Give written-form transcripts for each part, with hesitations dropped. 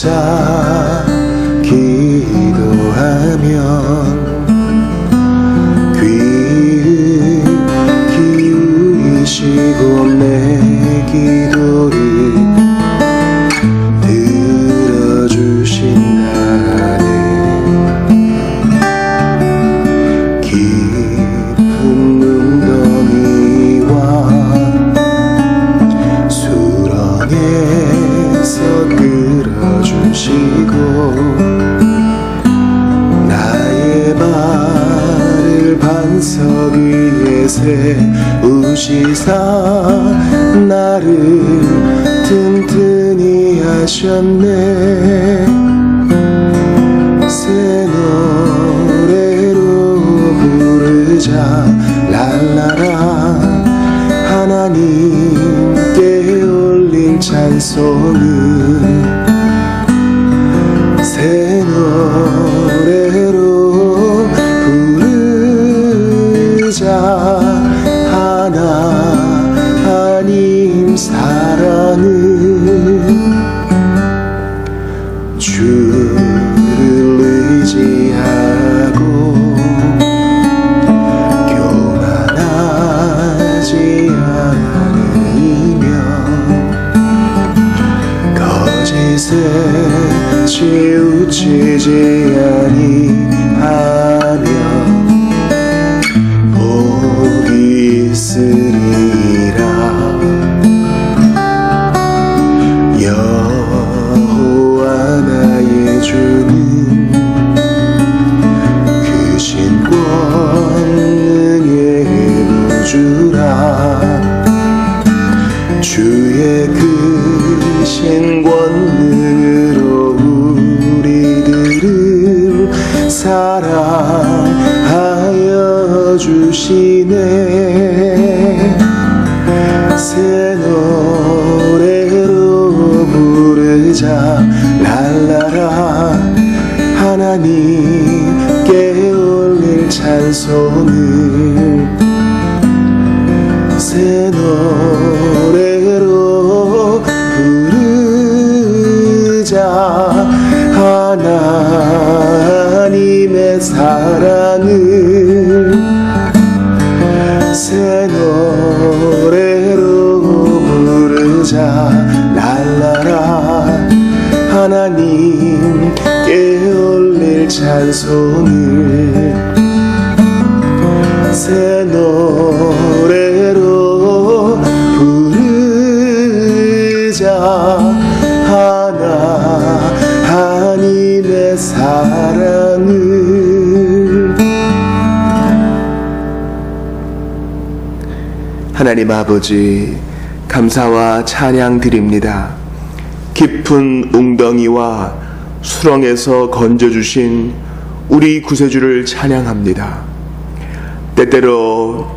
찾아 기도하면 귀 기울이시고 내 기도를 들어주신다네. 깊은 웅덩이와 수렁에서 끌어주시고 나의 발을 반석 위에 세우시사 나를 튼튼히 하셨네. 새 노래로 부르자 랄라라. 하나님께 올릴 찬송은 새 노래로 부르자. 하나님 사랑은 주를 의지하고 교만하지 않으며 거짓에 치우치지 아니하며 복이 있으리라. 여호와 나의 주는 크신 권능의 구주라. 주의 크신 권능으로 우리들을 사랑하여 주시네. 새 노래로 부르자 랄라라. 하나님께 올릴 찬송을 새 노래로 부르자. 하나님의 사랑을 새 노래로 부르자 랄라라. 하나님께 올릴 찬송을 새 노래로 부르자. 하나님의 사랑을. 하나님 아버지, 감사와 찬양 드립니다. 깊은 웅덩이와 수렁에서 건져주신 우리 구세주를 찬양합니다. 때때로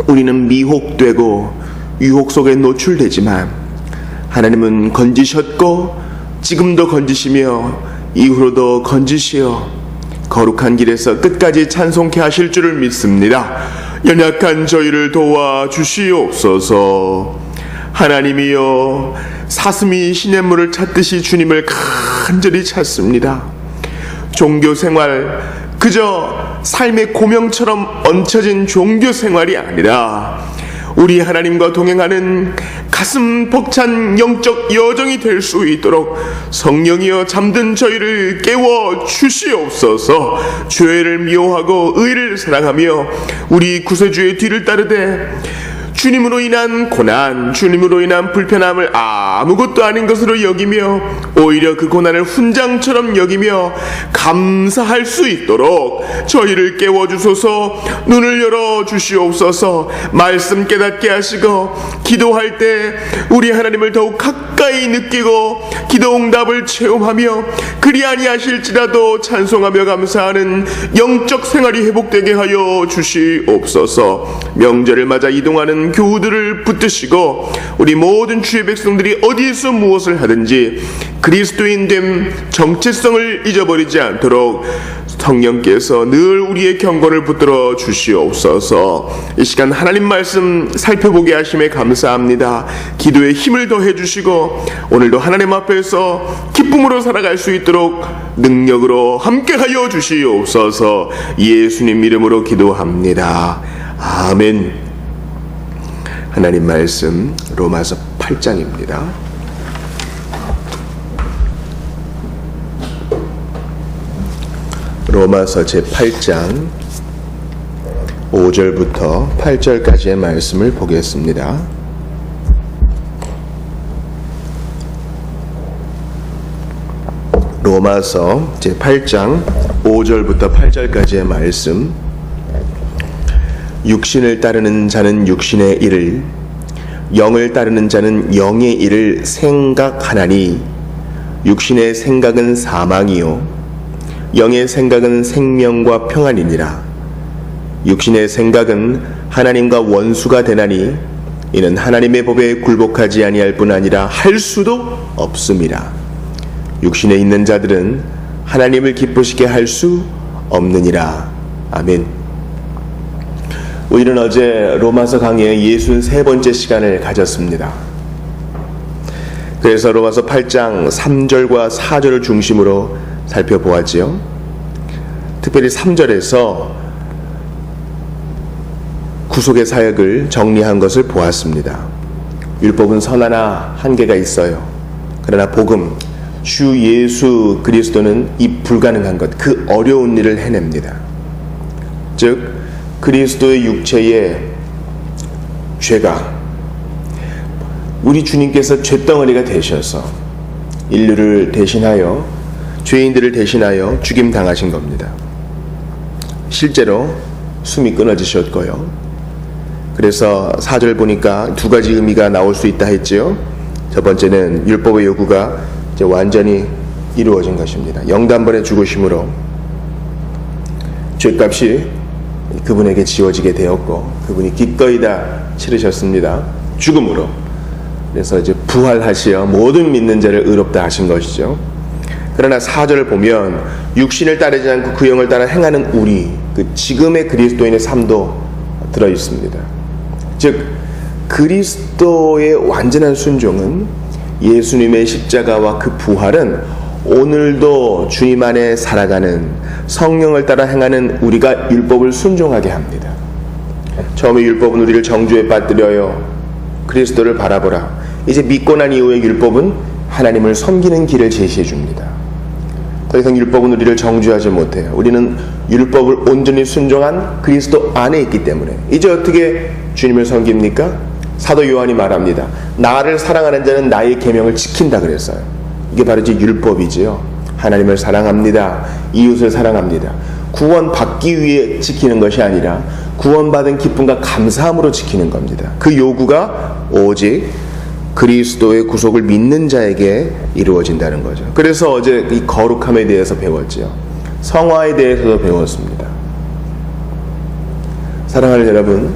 우리는 미혹되고 유혹 속에 노출되지만 하나님은 건지셨고 지금도 건지시며 이후로도 건지시어 거룩한 길에서 끝까지 찬송케 하실 줄을 믿습니다. 연약한 저희를 도와주시옵소서. 하나님이여, 사슴이 시냇물을 찾듯이 주님을 간절히 찾습니다. 종교생활, 그저 삶의 고명처럼 얹혀진 종교생활이 아니라 우리 하나님과 동행하는 가슴 벅찬 영적 여정이 될 수 있도록 성령이여 잠든 저희를 깨워 주시옵소서. 죄를 미워하고 의를 사랑하며 우리 구세주의 뒤를 따르되 주님으로 인한 고난, 주님으로 인한 불편함을 아무것도 아닌 것으로 여기며 오히려 그 고난을 훈장처럼 여기며 감사할 수 있도록 저희를 깨워주소서. 눈을 열어 주시옵소서. 말씀 깨닫게 하시고 기도할 때 우리 하나님을 더욱 가까이 느끼고 기도 응답을 체험하며 그리 아니하실지라도 찬송하며 감사하는 영적 생활이 회복되게 하여 주시옵소서. 명절을 맞아 이동하는 교우들을 붙드시고 우리 모든 주의 백성들이 어디에서 무엇을 하든지 그리스도인됨 정체성을 잊어버리지 않도록 성령께서 늘 우리의 경건을 붙들어 주시옵소서. 이 시간 하나님 말씀 살펴보게 하심에 감사합니다. 기도에 힘을 더해 주시고 오늘도 하나님 앞에서 기쁨으로 살아갈 수 있도록 능력으로 함께하여 주시옵소서. 예수님 이름으로 기도합니다. 아멘. 하나님 말씀 로마서 8장입니다. 로마서 제8장 5절부터 8절까지의 말씀을 보겠습니다. 로마서 제8장 5절부터 8절까지의 말씀. 육신을 따르는 자는 육신의 일을, 영을 따르는 자는 영의 일을 생각하나니 육신의 생각은 사망이요 영의 생각은 생명과 평안이니라. 육신의 생각은 하나님과 원수가 되나니 이는 하나님의 법에 굴복하지 아니할 뿐 아니라 할 수도 없음이라. 육신에 있는 자들은 하나님을 기쁘시게 할 수 없느니라. 아멘. 우리는 어제 로마서 강의의 63번째 시간을 가졌습니다. 그래서 로마서 8장 3절과 4절을 중심으로 살펴보았지요. 특별히 3절에서 구속의 사역을 정리한 것을 보았습니다. 율법은 선하나 한계가 있어요. 그러나 복음, 주 예수 그리스도는 이 불가능한 것, 그 어려운 일을 해냅니다. 즉 그리스도의 육체의 죄가 우리 주님께서 쇳덩어리가 되셔서 인류를 대신하여 죄인들을 대신하여 죽임 당하신 겁니다. 실제로 숨이 끊어지셨고요. 그래서 4절 보니까 두 가지 의미가 나올 수 있다 했지요. 첫 번째는 율법의 요구가 이제 완전히 이루어진 것입니다. 영단번에 죽으심으로 죄값이 그분에게 지워지게 되었고 그분이 기꺼이 다 치르셨습니다. 죽음으로. 그래서 이제 부활하시어 모든 믿는 자를 의롭다 하신 것이죠. 그러나 4절을 보면 육신을 따르지 않고 그 영을 따라 행하는 우리, 그 지금의 그리스도인의 삶도 들어 있습니다. 즉 그리스도의 완전한 순종은 예수님의 십자가와 그 부활은 오늘도 주님 안에 살아가는 성령을 따라 행하는 우리가 율법을 순종하게 합니다. 처음에 율법은 우리를 정죄에 빠뜨려요. 그리스도를 바라보라. 이제 믿고 난 이후에 율법은 하나님을 섬기는 길을 제시해 줍니다. 더 이상 율법은 우리를 정죄하지 못해요. 우리는 율법을 온전히 순종한 그리스도 안에 있기 때문에 이제 어떻게 주님을 섬깁니까? 사도 요한이 말합니다. 나를 사랑하는 자는 나의 계명을 지킨다 그랬어요. 이게 바로 이제 율법이지요. 하나님을 사랑합니다. 이웃을 사랑합니다. 구원받기 위해 지키는 것이 아니라 구원받은 기쁨과 감사함으로 지키는 겁니다. 그 요구가 오직 그리스도의 구속을 믿는 자에게 이루어진다는 거죠. 그래서 어제 이 거룩함에 대해서 배웠지요. 성화에 대해서도 배웠습니다. 사랑하는 여러분,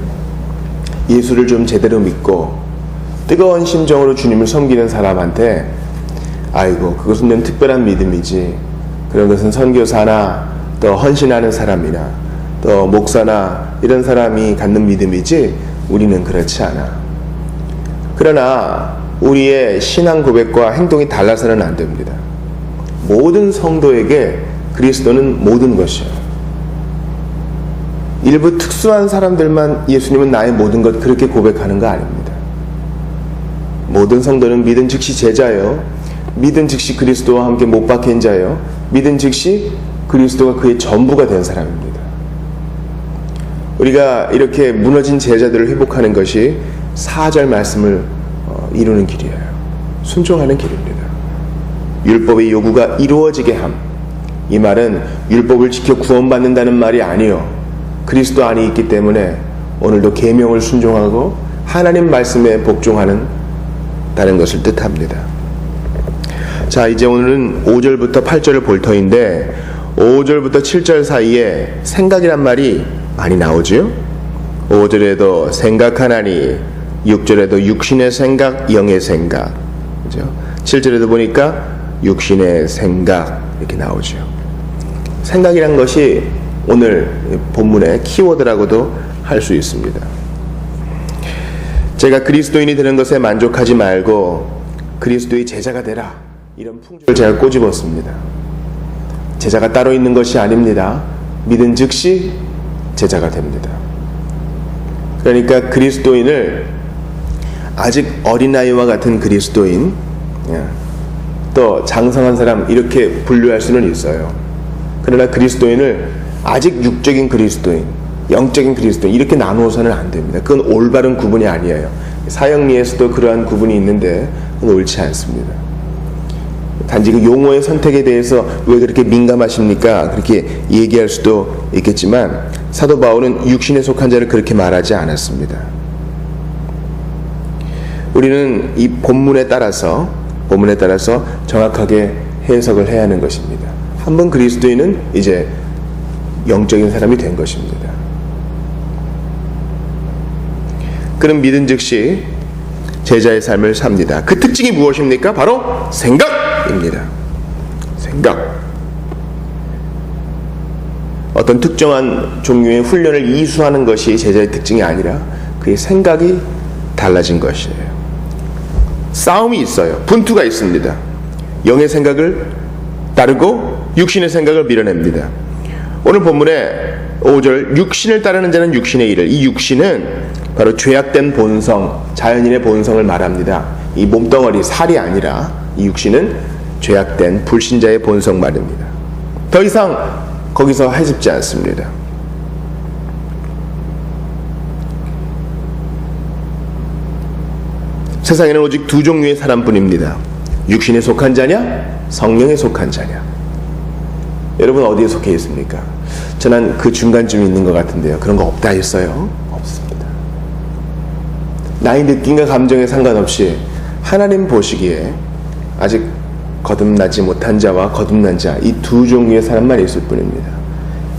예수를 좀 제대로 믿고 뜨거운 심정으로 주님을 섬기는 사람한테 아이고 그것은 좀 특별한 믿음이지, 그런 것은 선교사나 또 헌신하는 사람이나 또 목사나 이런 사람이 갖는 믿음이지 우리는 그렇지 않아. 그러나 우리의 신앙 고백과 행동이 달라서는 안 됩니다. 모든 성도에게 그리스도는 모든 것이에요. 일부 특수한 사람들만 예수님은 나의 모든 것 그렇게 고백하는 거 아닙니다. 모든 성도는 믿은 즉시 제자요, 믿은 즉시 그리스도와 함께 못 박힌 자요, 믿은 즉시 그리스도가 그의 전부가 된 사람입니다. 우리가 이렇게 무너진 제자들을 회복하는 것이 4절 말씀을 이루는 길이에요. 순종하는 길입니다. 율법의 요구가 이루어지게 함. 이 말은 율법을 지켜 구원받는다는 말이 아니요, 그리스도 안에 있기 때문에 오늘도 계명을 순종하고 하나님 말씀에 복종하는 다른 것을 뜻합니다. 자, 이제 오늘은 5절부터 8절을 볼 터인데 5절부터 7절 사이에 생각이란 말이 많이 나오죠. 5절에도 생각하나니, 6절에도 육신의 생각, 영의 생각, 그죠? 7절에도 보니까 육신의 생각 이렇게 나오죠. 생각이란 것이 오늘 본문의 키워드라고도 할 수 있습니다. 제가 그리스도인이 되는 것에 만족하지 말고 그리스도의 제자가 되라, 이런 풍조를 제가 꼬집었습니다. 제자가 따로 있는 것이 아닙니다. 믿은 즉시 제자가 됩니다. 그러니까 그리스도인을 아직 어린아이와 같은 그리스도인, 또 장성한 사람, 이렇게 분류할 수는 있어요. 그러나 그리스도인을 아직 육적인 그리스도인, 영적인 그리스도인, 이렇게 나누어서는 안 됩니다. 그건 올바른 구분이 아니에요. 사형리에서도 그러한 구분이 있는데 그건 옳지 않습니다. 단지 그 용어의 선택에 대해서 왜 그렇게 민감하십니까? 그렇게 얘기할 수도 있겠지만 사도 바울은 육신에 속한 자를 그렇게 말하지 않았습니다. 우리는 이 본문에 따라서 정확하게 해석을 해야 하는 것입니다. 한번 그리스도인은 이제 영적인 사람이 된 것입니다. 그는 믿은 즉시 제자의 삶을 삽니다. 그 특징이 무엇입니까? 바로 생각입니다. 생각. 어떤 특정한 종류의 훈련을 이수하는 것이 제자의 특징이 아니라 그의 생각이 달라진 것이에요. 싸움이 있어요. 분투가 있습니다. 영의 생각을 따르고 육신의 생각을 밀어냅니다. 오늘 본문의 5절, 육신을 따르는 자는 육신의 일을, 이 육신은 바로 죄악된 본성, 자연인의 본성을 말합니다. 이 몸덩어리, 살이 아니라 이 육신은 죄악된 불신자의 본성 말입니다. 더 이상 거기서 해집지 않습니다. 세상에는 오직 두 종류의 사람뿐입니다. 육신에 속한 자냐, 성령에 속한 자냐. 여러분 어디에 속해 있습니까? 저는 그 중간쯤에 있는 것 같은데요. 그런 거 없다 했어요? 없습니다. 나의 느낌과 감정에 상관없이 하나님 보시기에 아직 거듭나지 못한 자와 거듭난 자, 이 두 종류의 사람만 있을 뿐입니다.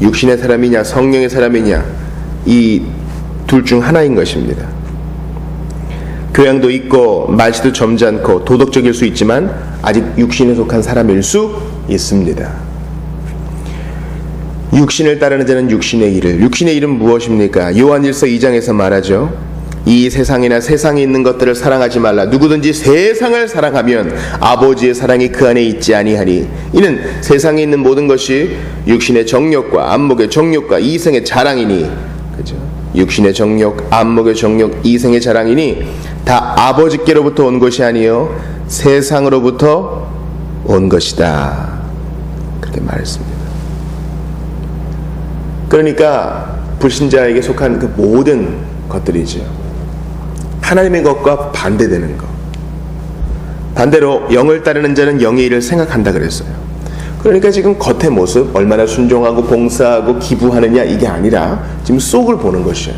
육신의 사람이냐 성령의 사람이냐, 이 둘 중 하나인 것입니다. 교양도 있고 말씨도 점잖고 도덕적일 수 있지만 아직 육신에 속한 사람일 수 있습니다. 육신을 따르는 자는 육신의 일을, 육신의 일은 무엇입니까? 요한일서 2장에서 말하죠. 이 세상이나 세상에 있는 것들을 사랑하지 말라. 누구든지 세상을 사랑하면 아버지의 사랑이 그 안에 있지 아니하니, 이는 세상에 있는 모든 것이 육신의 정욕과 안목의 정욕과 이생의 자랑이니, 그죠? 육신의 정욕, 안목의 정욕, 이생의 자랑이니 다 아버지께로부터 온 것이 아니요 세상으로부터 온 것이다. 그렇게 말했습니다. 그러니까 불신자에게 속한 그 모든 것들이죠. 하나님의 것과 반대되는 것. 반대로 영을 따르는 자는 영의 일을 생각한다 그랬어요. 그러니까 지금 겉의 모습, 얼마나 순종하고 봉사하고 기부하느냐, 이게 아니라 지금 속을 보는 것이에요.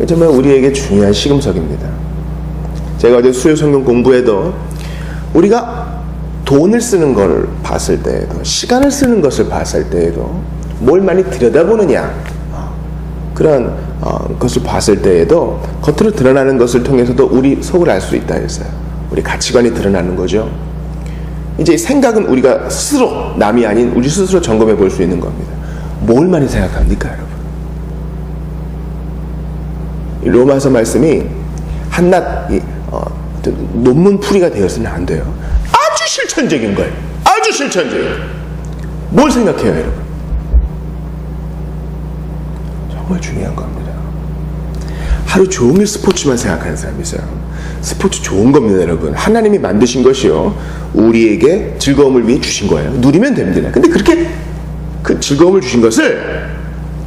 정말 우리에게 중요한 시금석입니다. 제가 어제 수요 성경 공부에도 우리가 돈을 쓰는 걸 봤을 때에도, 시간을 쓰는 것을 봤을 때에도 뭘 많이 들여다보느냐, 그런 것을 봤을 때에도 겉으로 드러나는 것을 통해서도 우리 속을 알 수 있다 했어요. 우리 가치관이 드러나는 거죠. 이제 생각은 우리가 스스로, 남이 아닌 우리 스스로 점검해 볼 수 있는 겁니다. 뭘 많이 생각합니까, 여러분? 이 로마서 말씀이 한낱 논문 풀이가 되어서는 안 돼요. 아주 실천적인 거예요. 아주 실천적인. 뭘 생각해요, 여러분? 정말 중요한 겁니다. 하루 종일 스포츠만 생각하는 사람이 있어요. 스포츠 좋은 겁니다, 여러분. 하나님이 만드신 것이요, 우리에게 즐거움을 위해 주신 거예요. 누리면 됩니다. 근데 그렇게 그 즐거움을 주신 것을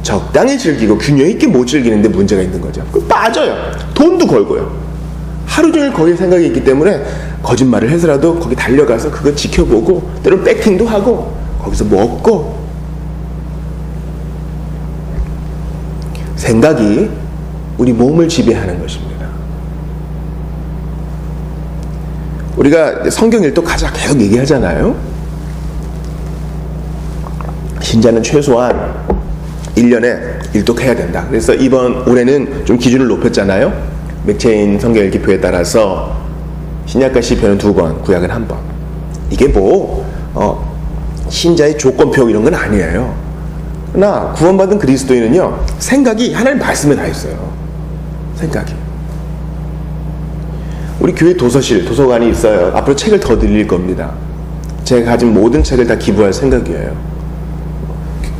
적당히 즐기고 균형 있게 못 즐기는데 문제가 있는 거죠. 빠져요. 돈도 걸고요. 하루 종일 거기에 생각이 있기 때문에 거짓말을 해서라도 거기 달려가서 그거 지켜보고, 때로는 백팅도 하고 거기서 먹고. 생각이 우리 몸을 지배하는 것입니다. 우리가 성경 일독 가자 계속 얘기하잖아요. 신자는 최소한 1년에 일독해야 된다. 그래서 이번 올해는 좀 기준을 높였잖아요. 맥체인 성경 읽기표에 따라서 신약과 시편은 2번, 구약은 1번. 이게 신자의 조건표 이런 건 아니에요. 그러나 구원받은 그리스도인은요, 생각이 하나님 말씀에 다 있어요. 생각이. 우리 교회 도서관이 있어요. 앞으로 책을 더 드릴 겁니다. 제가 가진 모든 책을 다 기부할 생각이에요.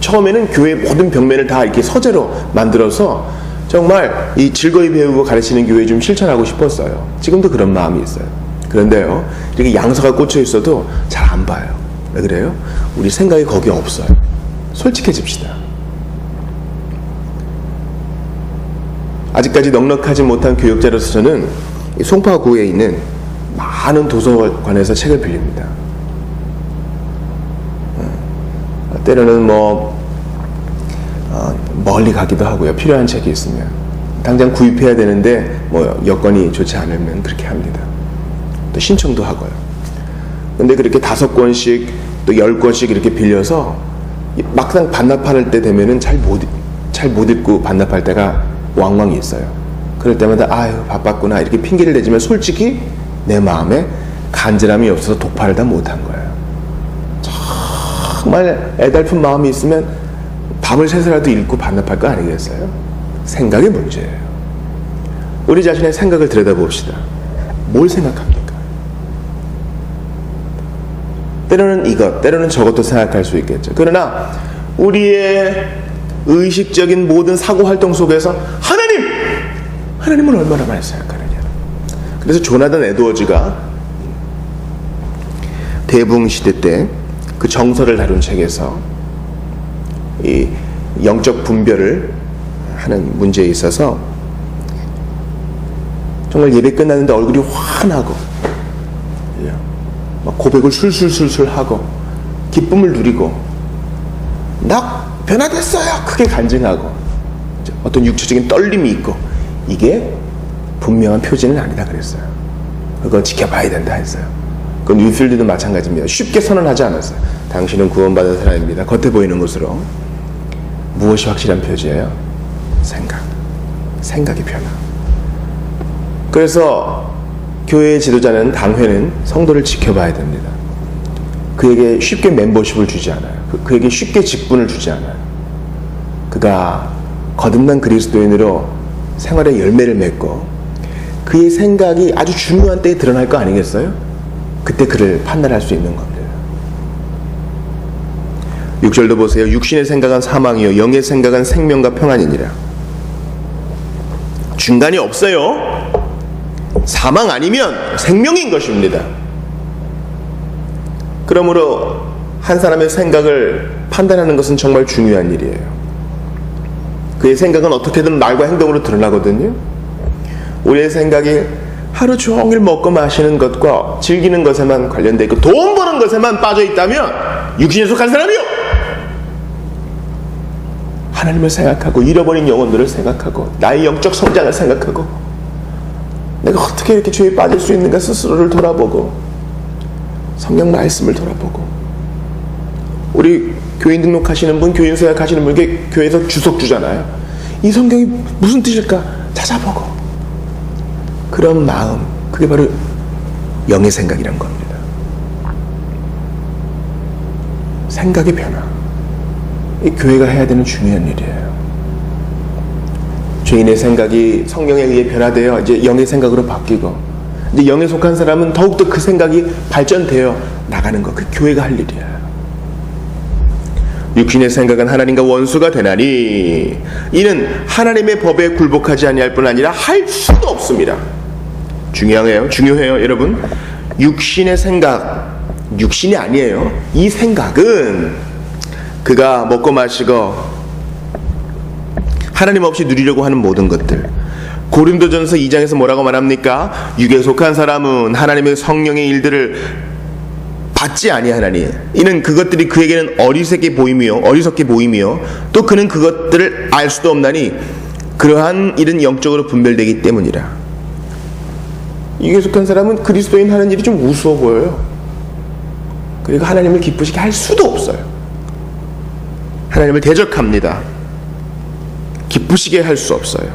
처음에는 교회 모든 벽면을 다 이렇게 서재로 만들어서 정말 이 즐거이 배우고 가르치는 교회 좀 실천하고 싶었어요. 지금도 그런 마음이 있어요. 그런데요, 이렇게 양서가 꽂혀 있어도 잘 안 봐요. 왜 그래요? 우리 생각이 거기에 없어요. 솔직해집시다. 아직까지 넉넉하지 못한 교육자로서 저는 송파구에 있는 많은 도서관에서 책을 빌립니다. 때로는 멀리 가기도 하고요. 필요한 책이 있으면 당장 구입해야 되는데 여건이 좋지 않으면 그렇게 합니다. 또 신청도 하고요. 근데 그렇게 5권씩 또 10권씩 이렇게 빌려서 막상 반납할 때 되면은 잘 못 읽고 반납할 때가 왕왕이 있어요. 그럴 때마다 아유 바빴구나 이렇게 핑계를 대지만 솔직히 내 마음에 간절함이 없어서 독파를 다 못한 거예요. 정말 애달픈 마음이 있으면 밤을 새서라도 읽고 반납할 거 아니겠어요? 생각의 문제예요. 우리 자신의 생각을 들여다봅시다. 뭘 생각합니까? 때로는 이것, 때로는 저것도 생각할 수 있겠죠. 그러나 우리의 의식적인 모든 사고활동 속에서 하나님을 얼마나 많이 생각하느냐. 그래서 조나단 에드워즈가 대붕시대 때 그 정서를 다룬 책에서 이 영적 분별을 하는 문제에 있어서 정말 예배 끝났는데 얼굴이 환하고 막 고백을 술술술술 하고 기쁨을 누리고 나 변화됐어요 크게 간증하고 어떤 육체적인 떨림이 있고 이게 분명한 표지는 아니다 그랬어요. 그건 지켜봐야 된다 했어요. 그건 뉴필드도 마찬가지입니다. 쉽게 선언하지 않았어요. 당신은 구원받은 사람입니다. 겉에 보이는 것으로. 무엇이 확실한 표지예요? 생각의 변화. 그래서 교회의 지도자는 당회는 성도를 지켜봐야 됩니다. 그에게 쉽게 멤버십을 주지 않아요. 그에게 쉽게 직분을 주지 않아요. 그가 거듭난 그리스도인으로 생활의 열매를 맺고 그의 생각이 아주 중요한 때에 드러날 거 아니겠어요? 그때 그를 판단할 수 있는 겁니다. 6절도 보세요. 육신의 생각은 사망이요 영의 생각은 생명과 평안이니라. 중간이 없어요. 사망 아니면 생명인 것입니다. 그러므로 한 사람의 생각을 판단하는 것은 정말 중요한 일이에요. 그의 생각은 어떻게든 말과 행동으로 드러나거든요. 우리의 생각이 하루 종일 먹고 마시는 것과 즐기는 것에만 관련되어 있고 돈 버는 것에만 빠져 있다면 육신에 속한 사람이요. 하나님을 생각하고 잃어버린 영혼들을 생각하고 나의 영적 성장을 생각하고 내가 어떻게 이렇게 죄에 빠질 수 있는가 스스로를 돌아보고 성경 말씀을 돌아보고 우리 교인 등록하시는 분, 교인 서약하시는 분에게 교회에서 주석 주잖아요. 이 성경이 무슨 뜻일까 찾아보고 그런 마음, 그게 바로 영의 생각이란 겁니다. 생각의 변화. 이 교회가 해야 되는 중요한 일이에요. 죄인의 생각이 성령에 의해 변화되어 이제 영의 생각으로 바뀌고 이제 영에 속한 사람은 더욱더 그 생각이 발전되어 나가는 것. 그 교회가 할 일이에요. 육신의 생각은 하나님과 원수가 되나니 이는 하나님의 법에 굴복하지 아니할 뿐 아니라 할 수도 없습니다. 중요해요 여러분. 육신의 생각, 육신이 아니에요. 이 생각은 그가 먹고 마시고 하나님 없이 누리려고 하는 모든 것들. 고린도전서 2장에서 뭐라고 말합니까? 육에 속한 사람은 하나님의 성령의 일들을 받지 아니하나니 이는 그것들이 그에게는 어리석게 보임이요 또 그는 그것들을 알 수도 없나니 그러한 일은 영적으로 분별되기 때문이라. 육에 속한 사람은 그리스도인 하는 일이 좀 우스워 보여요. 그리고 하나님을 기쁘시게 할 수도 없어요. 하나님을 대적합니다. 기쁘시게 할 수 없어요.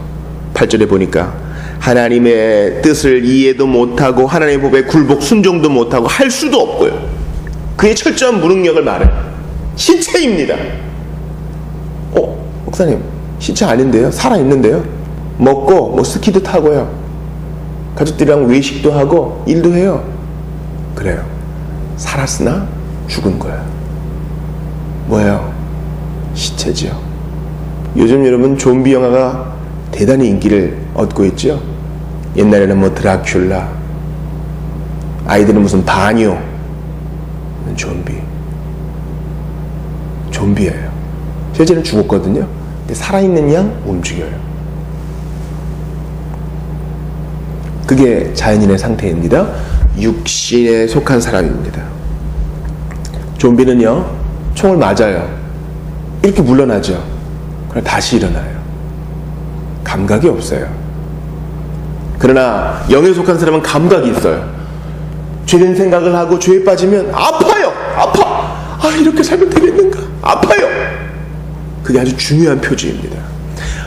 8절에 보니까 하나님의 뜻을 이해도 못하고 하나님의 법에 굴복 순종도 못하고 할 수도 없고요. 그의 철저한 무능력을 말해요. 시체입니다. 목사님, 시체 아닌데요? 살아있는데요? 먹고 뭐 스키도 타고요, 가족들이랑 외식도 하고 일도 해요. 그래요. 살았으나 죽은 거야. 뭐예요? 시체지요. 요즘 여러분 좀비 영화가 대단히 인기를 얻고 있죠. 옛날에는 뭐 드라큘라, 아이들은 무슨 바뇨, 좀비예요. 실제는 죽었거든요. 근데 살아있는 양 움직여요. 그게 자연인의 상태입니다. 육신에 속한 사람입니다. 좀비는요, 총을 맞아요. 이렇게 물러나죠. 그러나 다시 일어나요. 감각이 없어요. 그러나 영에 속한 사람은 감각이 있어요. 죄된 생각을 하고 죄에 빠지면 아파요. 이렇게 살면 되겠는가? 아파요. 그게 아주 중요한 표지입니다.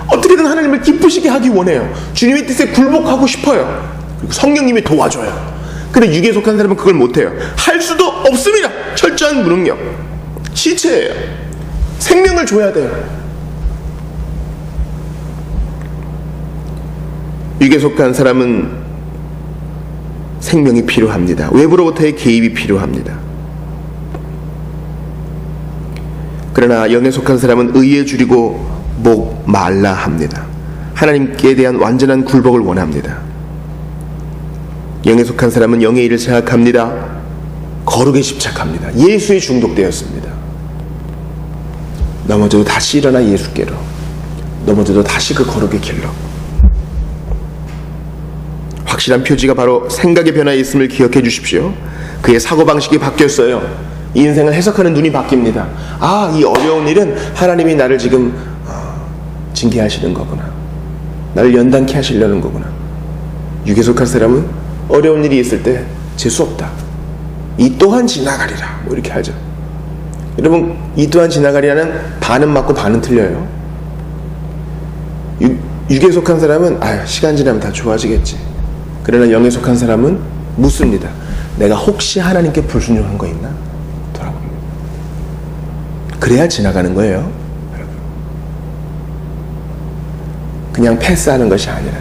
어떻게든 하나님을 기쁘시게 하기 원해요. 주님의 뜻에 굴복하고 싶어요. 그리고 성령님이 도와줘요. 근데 육에 속한 사람은 그걸 못해요. 할 수도 없습니다. 철저한 무능력. 시체예요. 생명을 줘야 돼요. 육에 속한 사람은 생명이 필요합니다. 외부로부터의 개입이 필요합니다. 그러나 영에 속한 사람은 의에 줄이고 목 말라 합니다. 하나님께 대한 완전한 굴복을 원합니다. 영에 속한 사람은 영의 일을 생각합니다. 거룩에 집착합니다. 예수에 중독되었습니다. 넘어져도 다시 일어나 예수께로, 넘어져도 다시 그 거룩의 길로. 확실한 표지가 바로 생각의 변화에 있음을 기억해 주십시오. 그의 사고방식이 바뀌었어요. 인생을 해석하는 눈이 바뀝니다. 이 어려운 일은 하나님이 나를 지금 징계하시는 거구나, 나를 연단케 하시려는 거구나. 육에 속한 사람은 어려운 일이 있을 때 재수없다, 이 또한 지나가리라, 뭐 이렇게 하죠. 여러분, 이 또한 지나가리라는 반은 맞고 반은 틀려요. 육에 속한 사람은 시간 지나면 다 좋아지겠지. 그러나 영에 속한 사람은 묻습니다. 내가 혹시 하나님께 불순종한 거 있나? 돌아봅니다. 그래야 지나가는 거예요. 그냥 패스하는 것이 아니라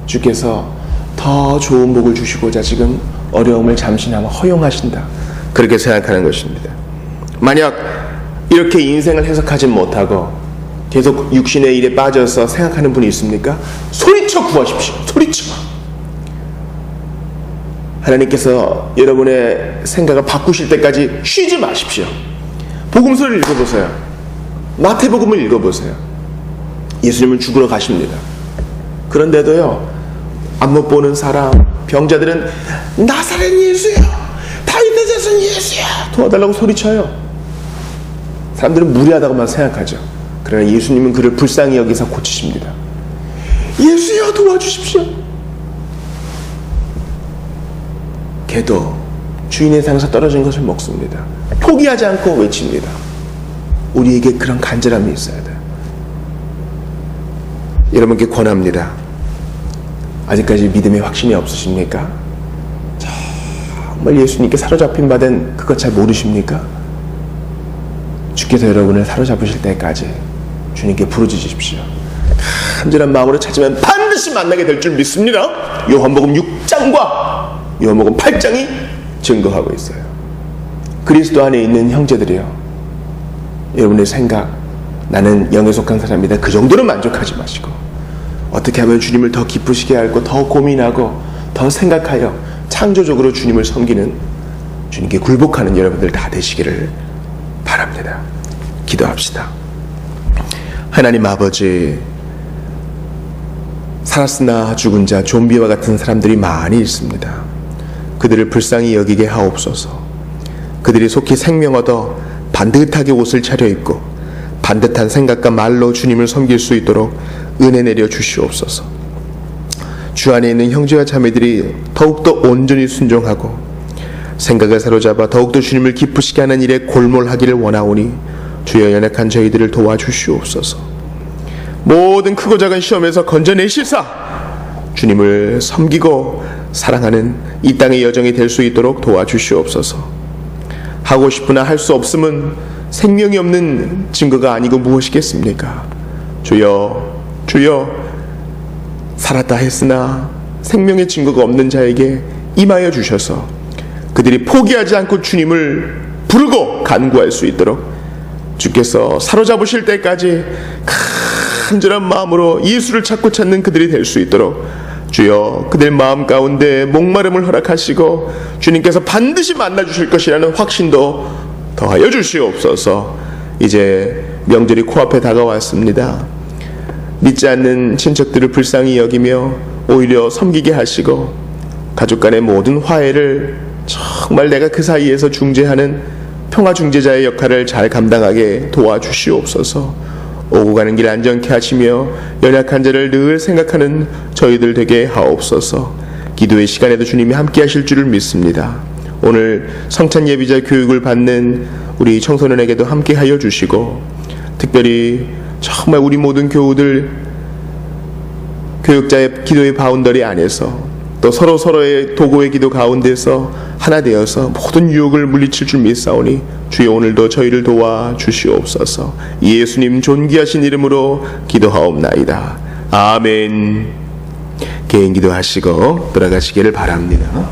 주께서 더 좋은 복을 주시고자 지금 어려움을 잠시나마 허용하신다, 그렇게 생각하는 것입니다. 만약 이렇게 인생을 해석하지 못하고 계속 육신의 일에 빠져서 생각하는 분이 있습니까? 소리쳐 구하십시오. 소리쳐. 하나님께서 여러분의 생각을 바꾸실 때까지 쉬지 마십시오. 복음서를 읽어보세요. 마태복음을 읽어보세요. 예수님은 죽으러 가십니다. 그런데도요, 안 못 보는 사람, 병자들은 나사렛 예수야, 다윗의 자손 예수야, 도와달라고 소리쳐요. 사람들은 무례하다고만 생각하죠. 그러나 예수님은 그를 불쌍히 여기서 고치십니다. 예수여, 도와주십시오. 개도 주인의 상에서 떨어진 것을 먹습니다. 포기하지 않고 외칩니다. 우리에게 그런 간절함이 있어야 돼요. 여러분께 권합니다. 아직까지 믿음의 확신이 없으십니까? 정말 예수님께 사로잡힌 바 된 그것 잘 모르십니까? 주께서 여러분을 사로잡으실 때까지 주님께 부르짖으십시오. 간절한 마음으로 찾으면 반드시 만나게 될 줄 믿습니다. 요한복음 6장과 요한복음 8장이 증거하고 있어요. 그리스도 안에 있는 형제들이요, 여러분의 생각, 나는 영에 속한 사람이다, 그 정도로 만족하지 마시고 어떻게 하면 주님을 더 기쁘시게 하고 더 고민하고 더 생각하여 창조적으로 주님을 섬기는, 주님께 굴복하는 여러분들 다 되시기를 바랍니다. 기도합시다. 하나님 아버지, 살았으나 죽은 자, 좀비와 같은 사람들이 많이 있습니다. 그들을 불쌍히 여기게 하옵소서. 그들이 속히 생명 얻어 반듯하게 옷을 차려입고 반듯한 생각과 말로 주님을 섬길 수 있도록 은혜 내려 주시옵소서. 주 안에 있는 형제와 자매들이 더욱더 온전히 순종하고 생각을 사로잡아 더욱더 주님을 기쁘시게 하는 일에 골몰하기를 원하오니 주여 연약한 저희들을 도와주시옵소서. 모든 크고 작은 시험에서 건져내시사 주님을 섬기고 사랑하는 이 땅의 여정이 될 수 있도록 도와주시옵소서. 하고 싶으나 할 수 없음은 생명이 없는 증거가 아니고 무엇이겠습니까? 주여, 주여, 살았다 했으나 생명의 증거가 없는 자에게 임하여 주셔서 그들이 포기하지 않고 주님을 부르고 간구할 수 있도록 주께서 사로잡으실 때까지 간절한 마음으로 예수를 찾는 그들이 될 수 있도록 주여, 그들 마음 가운데 목마름을 허락하시고 주님께서 반드시 만나주실 것이라는 확신도 더하여 주시옵소서. 이제 명절이 코앞에 다가왔습니다. 믿지 않는 친척들을 불쌍히 여기며 오히려 섬기게 하시고 가족 간의 모든 화해를 정말 내가 그 사이에서 중재하는 평화 중재자의 역할을 잘 감당하게 도와주시옵소서. 오고 가는 길 안전케 하시며 연약한 자를 늘 생각하는 저희들 되게 하옵소서. 기도의 시간에도 주님이 함께 하실 줄을 믿습니다. 오늘 성찬 예비자 교육을 받는 우리 청소년에게도 함께 하여 주시고 특별히 정말 우리 모든 교우들 교육자의 기도의 바운더리 안에서 또 서로의 도구의 기도 가운데서 하나 되어서 모든 유혹을 물리칠 줄 믿사오니 주여 오늘도 저희를 도와 주시옵소서. 예수님 존귀하신 이름으로 기도하옵나이다. 아멘. 개인 기도하시고 돌아가시기를 바랍니다.